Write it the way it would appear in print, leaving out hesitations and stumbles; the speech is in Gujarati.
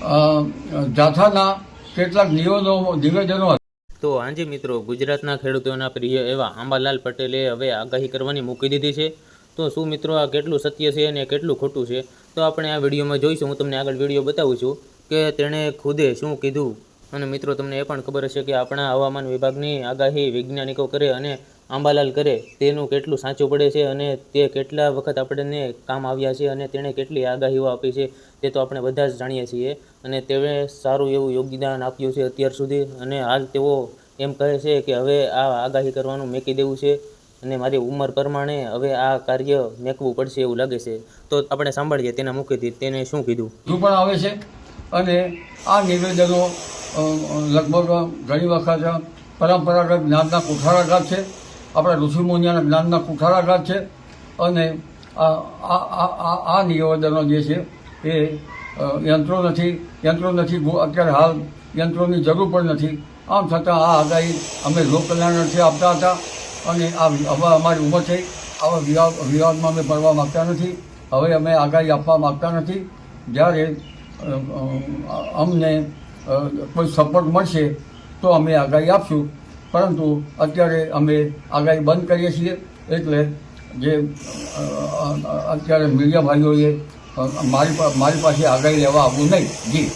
જાથાના કેટલાક નિવેદનો. તો હાજી મિત્રો, ગુજરાતના ખેડૂતોના પ્રિય એવા આંબાલાલ પટેલે હવે આગાહી કરવાની મૂકી દીધી છે. તો શું મિત્રો આ કેટલું સત્ય છે અને કેટલું ખોટું છે, તો આપણે આ વિડીયોમાં જોઈશું. હું તમને આગળ વિડીયો બતાવું છું કે તેણે ખુદે શું કીધું. અને મિત્રો, તમને એ પણ ખબર હશે કે આપણા હવામાન વિભાગની આગાહી વૈજ્ઞાનિકો કરે અને આંબાલાલ કરે તેનું કેટલું સાચું પડે છે અને તે કેટલા વખત આપણને કામ આવ્યા છે અને તેણે કેટલી આગાહીઓ આપી છે તે તો આપણે બધા જ જાણીએ છીએ. અને તેણે સારું એવું યોગદાન આપ્યું છે અત્યાર સુધી. અને હાલ તેઓ એમ કહે છે કે હવે આ આગાહી કરવાનું મેકી દેવું છે અને મારી ઉંમર પ્રમાણે હવે આ કાર્ય મેકવું પડશે એવું લાગે છે. તો આપણે સાંભળીએ તેના મુખેથી તેને શું કીધું. પણ આવે છે અને આ નિવેદનો લગભગ ઘણી વખત પરંપરાગત જ્ઞાનના કુઠારાઘાત છે, આપણા ઋષિમુનિઓના જ્ઞાનના કુઠારાઘાત છે. અને આ નિવેદનો જે છે એ યંત્રો નથી અત્યારે હાલ યંત્રોની જરૂર પણ નથી. આમ છતાં આ આગાહી અમે લોકકલ્યાણથી આપતા હતા અને હવે અમારી ઉંમર થઈ, આવા વિવાદમાં અમે પડવા માગતા નથી. હવે અમે આગાહી આપવા માગતા નથી. જ્યારે અમને કોઈ સપોર્ટ મળશે તો અમે આગાહી આપશું, પરંતુ અત્યારે અમે આગાહી બંધ કરીએ છીએ. એટલે જે અત્યારે મીડિયા ભાઈઓએ મારી પાસે આગાહી લેવા આવવું નહીં. જી.